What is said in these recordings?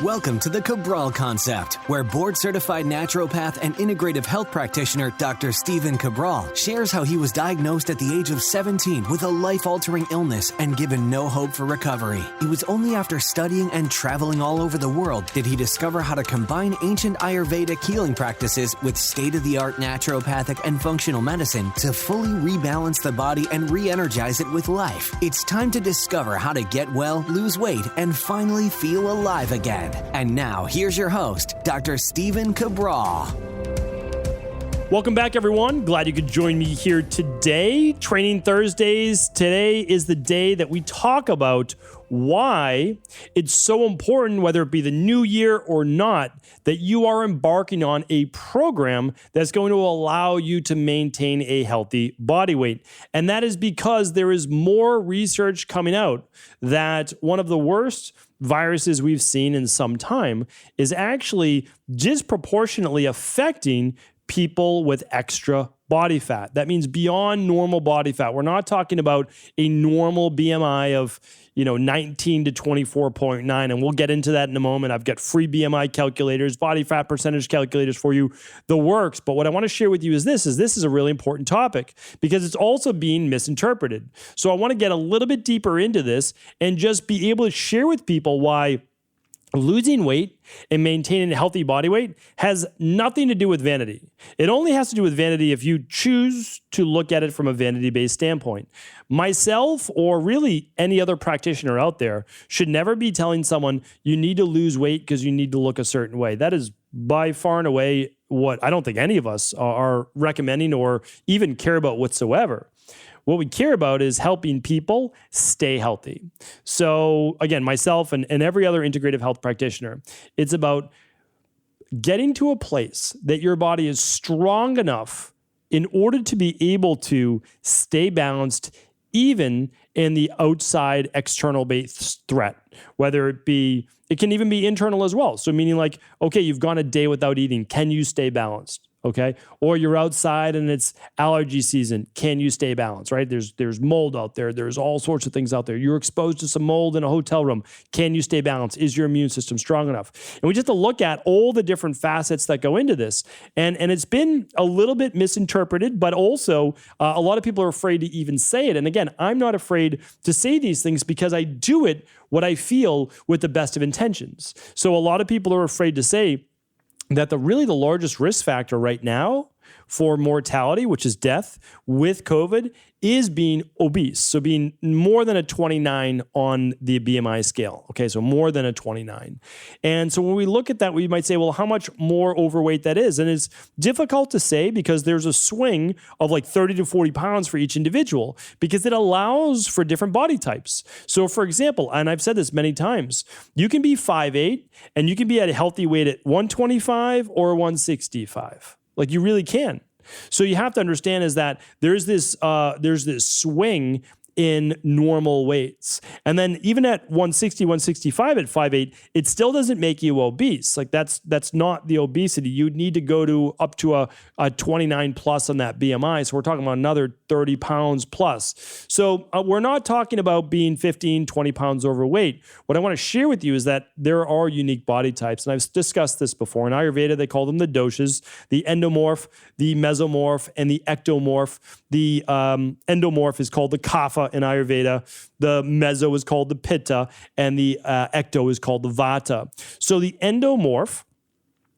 Welcome to the Cabral Concept, where board-certified naturopath and integrative health practitioner Dr. Stephen Cabral shares how he was diagnosed at the age of 17 with a life-altering illness and given no hope for recovery. It was only after studying and traveling all over the world did he discover how to combine ancient Ayurvedic healing practices with state-of-the-art naturopathic and functional medicine to fully rebalance the body and re-energize it with life. It's time to discover how to get well, lose weight, and finally feel alive again. And now, here's your host, Dr. Stephen Cabral. Welcome back, everyone. Glad you could join me here today. Training Thursdays. Today is the day that we talk about why it's so important, whether it be the new year or not, that you are embarking on a program that's going to allow you to maintain a healthy body weight. And that is because there is more research coming out that one of the worst viruses we've seen in some time is actually disproportionately affecting people with extra body fat. That means beyond normal body fat. We're not talking about a normal BMI of 19 to 24.9. And we'll get into that in a moment. I've got free BMI calculators, body fat percentage calculators for you, the works. But what I want to share with you is this is a really important topic because it's also being misinterpreted. So I want to get a little bit deeper into this and just be able to share with people why losing weight and maintaining a healthy body weight has nothing to do with vanity. It only has to do with vanity if you choose to look at it from a vanity-based standpoint. Myself, or really any other practitioner out there, should never be telling someone you need to lose weight because you need to look a certain way. That is by far and away what I don't think any of us are recommending or even care about whatsoever. What we care about is helping people stay healthy. So again, myself and every other integrative health practitioner, it's about getting to a place that your body is strong enough in order to be able to stay balanced even in the outside external based threat, whether it can even be internal as well. So meaning like, okay, you've gone a day without eating. Can you stay balanced? Okay. Or you're outside and it's allergy season. Can you stay balanced, right? There's mold out there. There's all sorts of things out there. You're exposed to some mold in a hotel room. Can you stay balanced? Is your immune system strong enough? And we just have to look at all the different facets that go into this. And it's been a little bit misinterpreted, but also a lot of people are afraid to even say it. And again, I'm not afraid to say these things because I do it what I feel with the best of intentions. So a lot of people are afraid to say that the largest risk factor right now for mortality, which is death with COVID, is being obese. So being more than a 29 on the BMI scale. Okay, so more than a 29. And so when we look at that, we might say, well, how much more overweight that is? And it's difficult to say because there's a swing of like 30 to 40 pounds for each individual because it allows for different body types. So for example, and I've said this many times, you can be 5'8" and you can be at a healthy weight at 125 or 165. Like you really can. So you have to understand is that there's this swing in normal weights. And then even at 160, 165 at 5'8", it still doesn't make you obese. Like that's not the obesity. You'd need to go to up to a 29 plus on that BMI. So we're talking about another 30 pounds plus. So we're not talking about being 15, 20 pounds overweight. What I want to share with you is that there are unique body types. And I've discussed this before. In Ayurveda, they call them the doshas, the endomorph, the mesomorph, and the ectomorph. The endomorph is called the kapha in Ayurveda. The meso is called the pitta, and the ecto is called the vata. So the endomorph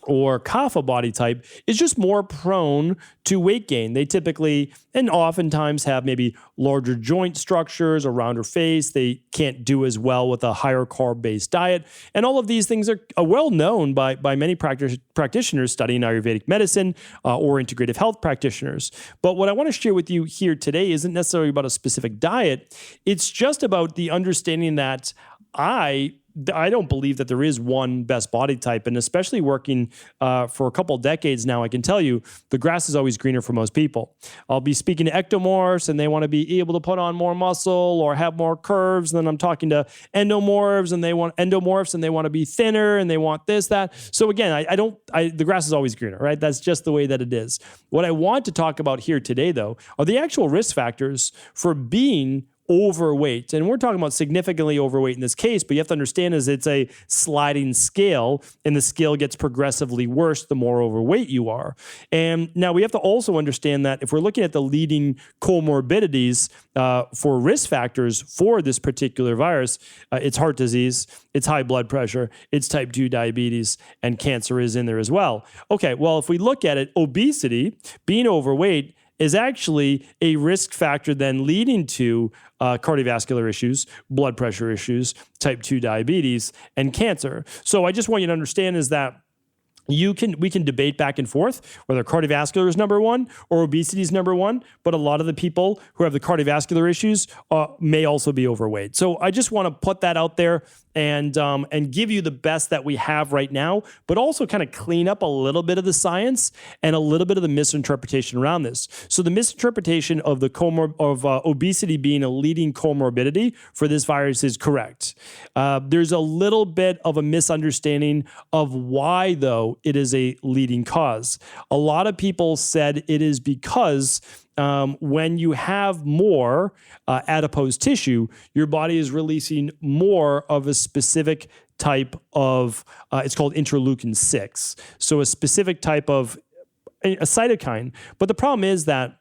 or kapha body type is just more prone to weight gain. They typically and oftentimes have maybe larger joint structures, a rounder face. They can't do as well with a higher carb-based diet. And all of these things are well known by many practitioners studying Ayurvedic medicine or integrative health practitioners. But what I want to share with you here today isn't necessarily about a specific diet. It's just about the understanding that I don't believe that there is one best body type, and especially working for a couple of decades now, I can tell you the grass is always greener for most people. I'll be speaking to ectomorphs and they want to be able to put on more muscle or have more curves. And then I'm talking to endomorphs and they want to be thinner and they want this, that. So again, the grass is always greener, right? That's just the way that it is. What I want to talk about here today, though, are the actual risk factors for being overweight, and we're talking about significantly overweight in this case, but you have to understand is it's a sliding scale, and the scale gets progressively worse the more overweight you are. And now we have to also understand that if we're looking at the leading comorbidities for risk factors for this particular virus, it's heart disease, it's high blood pressure, it's type 2 diabetes, and cancer is in there as well. Okay, well, if we look at it, obesity, being overweight, is actually a risk factor then leading to cardiovascular issues, blood pressure issues, type 2 diabetes, and cancer. So I just want you to understand is that we can debate back and forth whether cardiovascular is number one or obesity is number one, but a lot of the people who have the cardiovascular issues may also be overweight. So I just want to put that out there and give you the best that we have right now, but also kind of clean up a little bit of the science and a little bit of the misinterpretation around this. So the misinterpretation of the obesity being a leading comorbidity for this virus is correct. There's a little bit of a misunderstanding of why, though, it is a leading cause. A lot of people said it is because when you have more adipose tissue, your body is releasing more of a specific type of, it's called interleukin-6. So a specific type of a cytokine. But the problem is that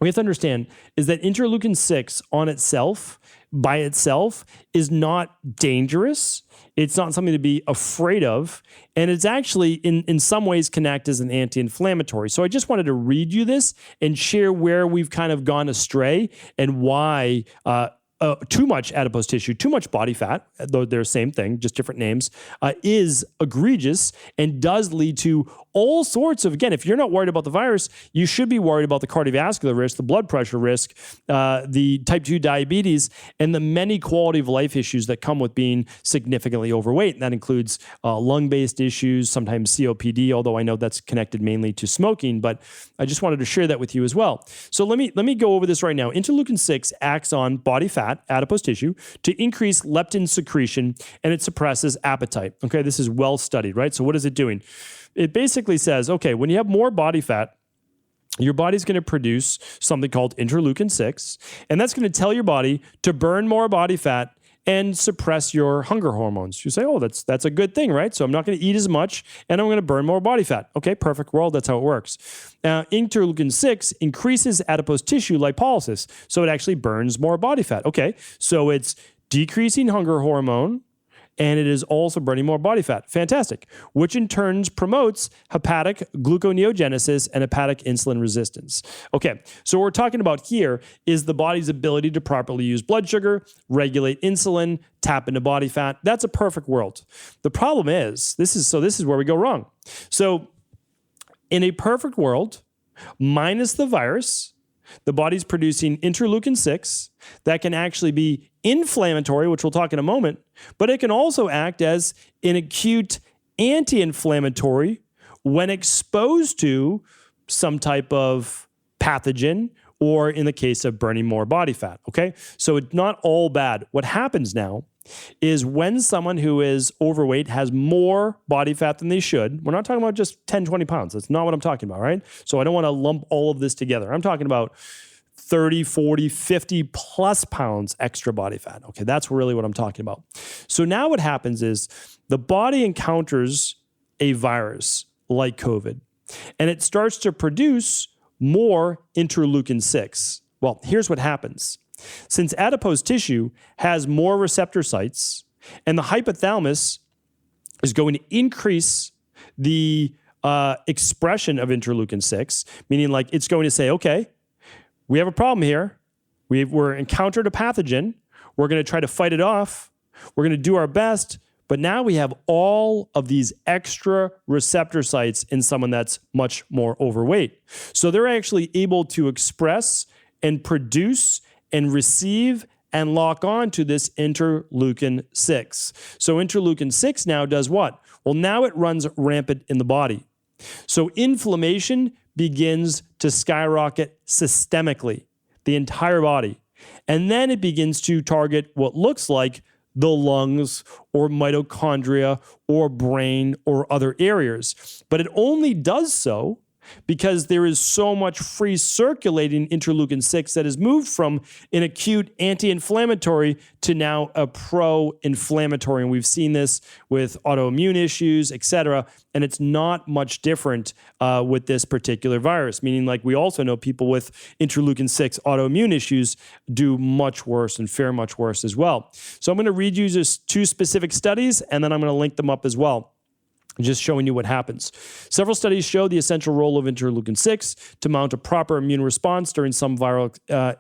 we have to understand is that interleukin-6 on itself, by itself, is not dangerous. It's not something to be afraid of. And it's actually, in some ways, can act as an anti-inflammatory. So I just wanted to read you this and share where we've kind of gone astray and why too much adipose tissue, too much body fat, though they're the same thing, just different names, is egregious and does lead to all sorts of, again, if you're not worried about the virus, you should be worried about the cardiovascular risk, the blood pressure risk, the type 2 diabetes, and the many quality of life issues that come with being significantly overweight. And that includes lung-based issues, sometimes COPD, although I know that's connected mainly to smoking, but I just wanted to share that with you as well. So let me go over this right now. Interleukin-6 acts on body fat, adipose tissue, to increase leptin secretion, and it suppresses appetite. Okay, this is well studied, right? So what is it doing? It basically says, okay, when you have more body fat, your body's going to produce something called interleukin-6, and that's going to tell your body to burn more body fat and suppress your hunger hormones. You say, oh, that's a good thing, right? So I'm not going to eat as much, and I'm going to burn more body fat. Okay, perfect world. That's how it works. Interleukin-6 increases adipose tissue lipolysis, so it actually burns more body fat. Okay, so it's decreasing hunger hormone, and it is also burning more body fat. Fantastic. Which in turn promotes hepatic gluconeogenesis and hepatic insulin resistance. Okay, so what we're talking about here is the body's ability to properly use blood sugar, regulate insulin, tap into body fat. That's a perfect world. The problem is, this is where we go wrong. So in a perfect world, minus the virus, the body's producing interleukin-6 that can actually be inflammatory, which we'll talk in a moment, but it can also act as an acute anti-inflammatory when exposed to some type of pathogen or in the case of burning more body fat, okay? So it's not all bad. What happens now is when someone who is overweight has more body fat than they should, we're not talking about just 10, 20 pounds. That's not what I'm talking about, right? So I don't want to lump all of this together. I'm talking about 30, 40, 50 plus pounds extra body fat. Okay, that's really what I'm talking about. So now what happens is the body encounters a virus like COVID, and it starts to produce more interleukin-6. Well, here's what happens. Since adipose tissue has more receptor sites and the hypothalamus is going to increase the expression of interleukin-6, meaning like it's going to say, okay, we have a problem here. We're encountered a pathogen. We're going to try to fight it off. We're going to do our best. But now we have all of these extra receptor sites in someone that's much more overweight. So they're actually able to express and produce and receive and lock on to this interleukin-6. So interleukin-6 now does what? Well, now it runs rampant in the body. So inflammation begins to skyrocket systemically, the entire body. And then it begins to target what looks like the lungs or mitochondria or brain or other areas. But it only does so because there is so much free circulating interleukin 6 that has moved from an acute anti-inflammatory to now a pro-inflammatory. And we've seen this with autoimmune issues, etc. And it's not much different with this particular virus, meaning like we also know people with interleukin 6 autoimmune issues do much worse and fare much worse as well. So I'm going to read you just 2 specific studies, and then I'm going to link them up as well, just showing you what happens. Several studies show the essential role of interleukin 6 to mount a proper immune response during some viral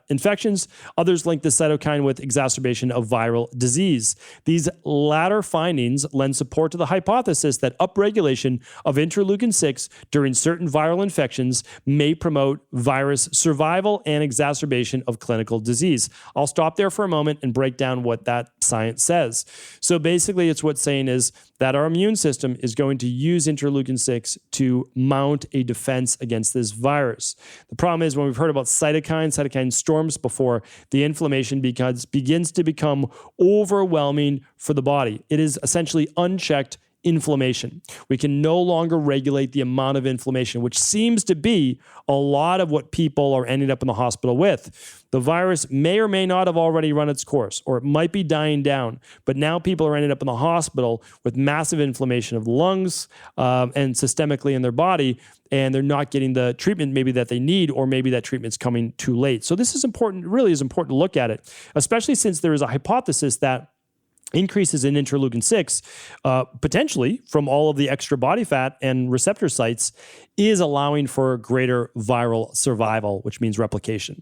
infections. Others link the cytokine with exacerbation of viral disease. These latter findings lend support to the hypothesis that upregulation of interleukin 6 during certain viral infections may promote virus survival and exacerbation of clinical disease. I'll stop there for a moment and break down what that science says. So basically, it's what's saying is that our immune system is going to use interleukin 6 to mount a defense against this virus. The problem is when we've heard about cytokine storms before, the inflammation begins to become overwhelming for the body. It is essentially unchecked inflammation. We can no longer regulate the amount of inflammation, which seems to be a lot of what people are ending up in the hospital with. The virus may or may not have already run its course, or it might be dying down, but now people are ending up in the hospital with massive inflammation of the lungs and systemically in their body, and they're not getting the treatment maybe that they need, or maybe that treatment's coming too late. So this is important, really is important to look at it, especially since there is a hypothesis that increases in interleukin 6, potentially from all of the extra body fat and receptor sites, is allowing for greater viral survival, which means replication.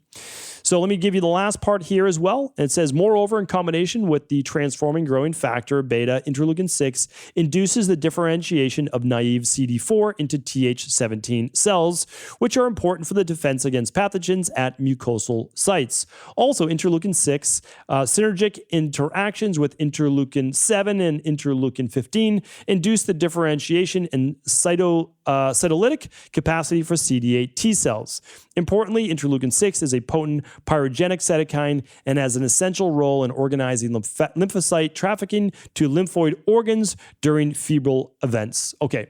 So let me give you the last part here as well. It says, moreover, in combination with the transforming growing factor beta, interleukin 6 induces the differentiation of naive CD4 into Th17 cells, which are important for the defense against pathogens at mucosal sites. Also, interleukin 6 synergic interactions with interleukin 7 and interleukin 15 induce the differentiation and cytolytic capacity for CD8 T cells. Importantly, interleukin 6 is a potent pyrogenic cytokine and has an essential role in organizing lymphocyte trafficking to lymphoid organs during febrile events. Okay,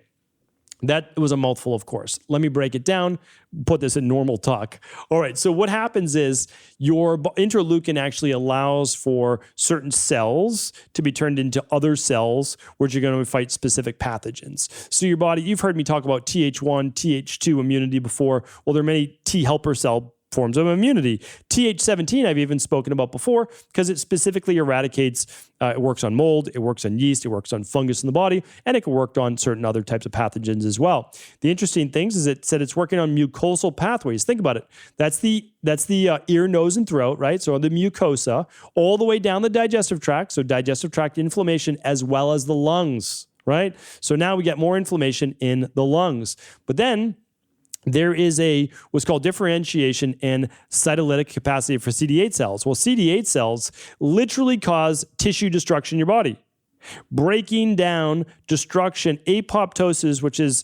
that was a mouthful, of course. Let me break it down, put this in normal talk. All right, so what happens is your interleukin actually allows for certain cells to be turned into other cells which are going to fight specific pathogens. So your body, you've heard me talk about Th1, Th2 immunity before. Well, there are many T helper cell forms of immunity. Th17 I've even spoken about before because it specifically eradicates, it works on mold, it works on yeast, it works on fungus in the body, and it can work on certain other types of pathogens as well. The interesting things is it said it's working on mucosal pathways. Think about it. That's the ear, nose, and throat, right? So the mucosa, all the way down the digestive tract, so digestive tract inflammation, as well as the lungs, right? So now we get more inflammation in the lungs. But then there is what's called differentiation and cytolytic capacity for CD8 cells. Well, CD8 cells literally cause tissue destruction in your body. Breaking down, destruction, apoptosis, which is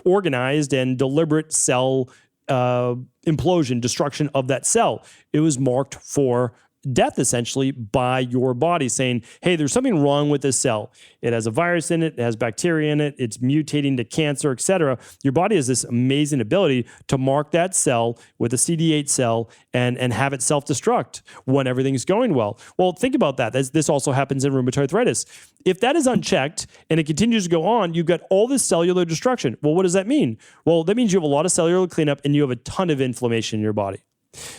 organized and deliberate cell implosion, destruction of that cell. It was marked for death essentially by your body, saying, hey, there's something wrong with this cell. It has a virus in it, it has bacteria in it, it's mutating to cancer, etc. Your body has this amazing ability to mark that cell with a CD8 cell and have it self-destruct when everything's going well. Well, think about that. This also happens in rheumatoid arthritis. If that is unchecked and it continues to go on, you've got all this cellular destruction. Well, what does that mean? Well, that means you have a lot of cellular cleanup and you have a ton of inflammation in your body.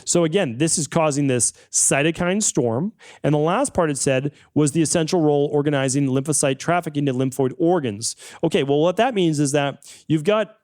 So again, this is causing this cytokine storm. And the last part it said was the essential role organizing lymphocyte trafficking to lymphoid organs. Okay, well, what that means is that you've got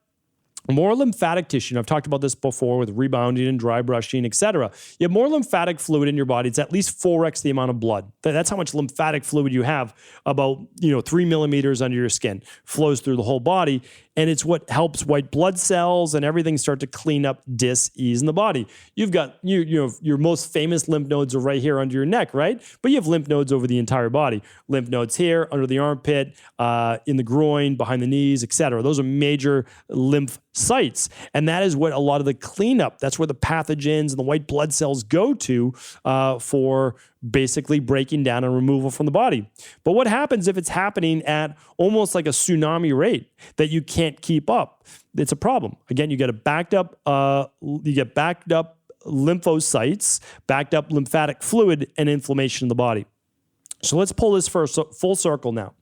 more lymphatic tissue. And I've talked about this before with rebounding and dry brushing, etc. You have more lymphatic fluid in your body. It's at least 4x the amount of blood. That's how much lymphatic fluid you have, about 3 millimeters under your skin, flows through the whole body. And it's what helps white blood cells and everything start to clean up dis-ease in the body. You've got your most famous lymph nodes are right here under your neck, right? But you have lymph nodes over the entire body. Lymph nodes here, under the armpit, in the groin, behind the knees, etc. Those are major lymph sites. And that is what a lot of the cleanup, that's where the pathogens and the white blood cells go to for basically breaking down and removal from the body. But what happens if it's happening at almost like a tsunami rate that you can't keep up? It's a problem. Again, you get backed up lymphocytes, backed up lymphatic fluid, and inflammation in the body. So let's pull this for a full circle now.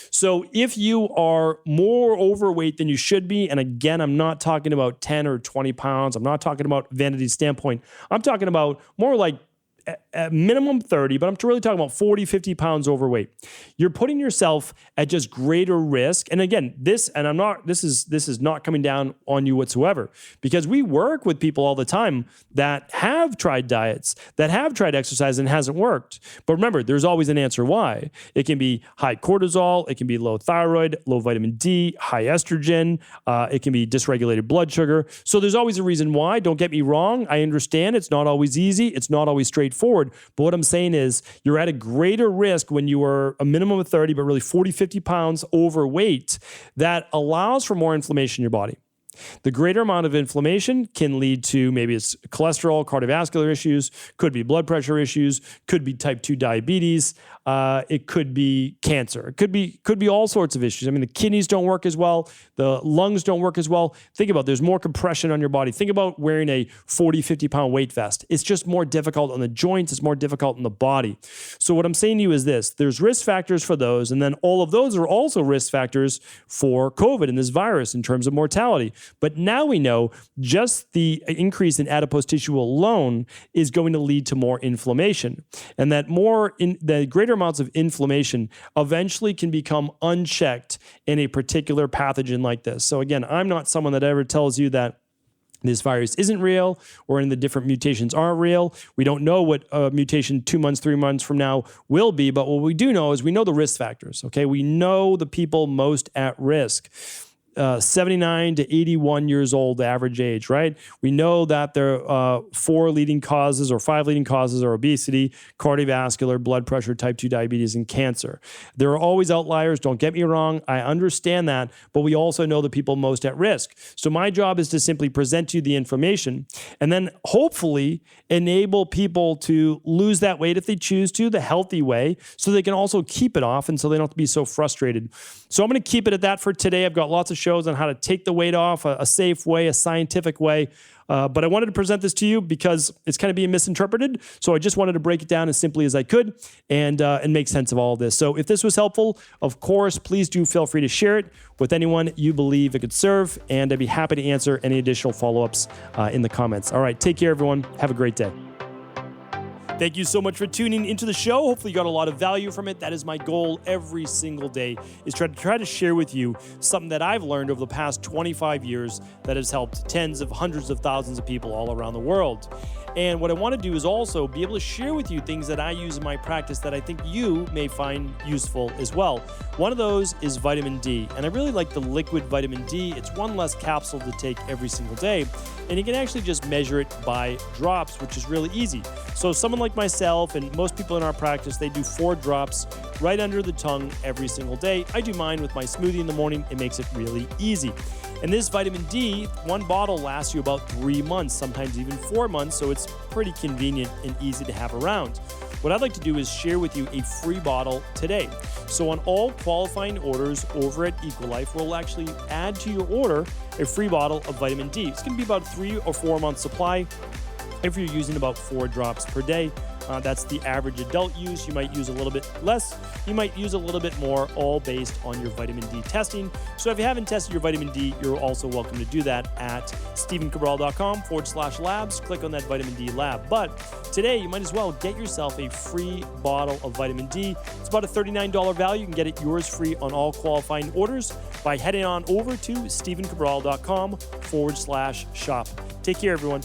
So if you are more overweight than you should be, and again, I'm not talking about 10 or 20 pounds. I'm not talking about vanity standpoint. I'm talking about more like at minimum 30, but I'm really talking about 40, 50 pounds overweight. You're putting yourself at just greater risk. And again, this is not coming down on you whatsoever, because we work with people all the time that have tried diets, that have tried exercise and it hasn't worked. But remember, there's always an answer why. It can be high cortisol, it can be low thyroid, low vitamin D, high estrogen, it can be dysregulated blood sugar. So there's always a reason why. Don't get me wrong. I understand it's not always easy. It's not always straightforward. But what I'm saying is you're at a greater risk when you are a minimum of 30, but really 40, 50 pounds overweight. That allows for more inflammation in your body. The greater amount of inflammation can lead to maybe it's cholesterol, cardiovascular issues, could be blood pressure issues, could be type 2 diabetes, it could be cancer, it could be all sorts of issues. I mean, the kidneys don't work as well, the lungs don't work as well. Think about there's more compression on your body. Think about wearing a 40, 50 pound weight vest. It's just more difficult on the joints, it's more difficult in the body. So what I'm saying to you is this, there's risk factors for those, and then all of those are also risk factors for COVID and this virus in terms of mortality. But now we know just the increase in adipose tissue alone is going to lead to more inflammation, and that the greater amounts of inflammation eventually can become unchecked in a particular pathogen like this. So again, I'm not someone that ever tells you that this virus isn't real or any of the different mutations aren't real. We don't know what a mutation 2 months, 3 months from now will be, but what we do know is we know the risk factors, okay? We know the people most at risk. 79 to 81 years old, the average age, right? We know that there are 5 leading causes are obesity, cardiovascular, blood pressure, type 2 diabetes, and cancer. There are always outliers. Don't get me wrong. I understand that, but we also know the people most at risk. So my job is to simply present you the information and then hopefully enable people to lose that weight if they choose to, the healthy way, so they can also keep it off and so they don't have to be so frustrated. So I'm going to keep it at that for today. I've got lots of shows on how to take the weight off, a safe way, a scientific way. But I wanted to present this to you because it's kind of being misinterpreted. So I just wanted to break it down as simply as I could and make sense of all of this. So if this was helpful, of course, please do feel free to share it with anyone you believe it could serve. And I'd be happy to answer any additional follow-ups in the comments. All right, take care, everyone. Have a great day. Thank you so much for tuning into the show. Hopefully you got a lot of value from it. That is my goal every single day, is try to share with you something that I've learned over the past 25 years that has helped tens of hundreds of thousands of people all around the world. And what I want to do is also be able to share with you things that I use in my practice that I think you may find useful as well. One of those is vitamin D. And I really like the liquid vitamin D. It's one less capsule to take every single day. And you can actually just measure it by drops, which is really easy. So someone like myself and most people in our practice, they do 4 drops right under the tongue every single day. I do mine with my smoothie in the morning. It makes it really easy. And this vitamin D, one bottle lasts you about 3 months, sometimes even 4 months, so it's pretty convenient and easy to have around. What I'd like to do is share with you a free bottle today. So on all qualifying orders over at Equilife, we'll actually add to your order a free bottle of vitamin D. It's going to be about a 3 or 4 month supply if you're using about 4 drops per day. That's the average adult use. You might use a little bit less. You might use a little bit more, all based on your vitamin D testing. So if you haven't tested your vitamin D, you're also welcome to do that at stevencabral.com/labs. Click on that vitamin D lab. But today, you might as well get yourself a free bottle of vitamin D. It's about a $39 value. You can get it yours free on all qualifying orders by heading on over to stevencabral.com/shop. Take care, everyone.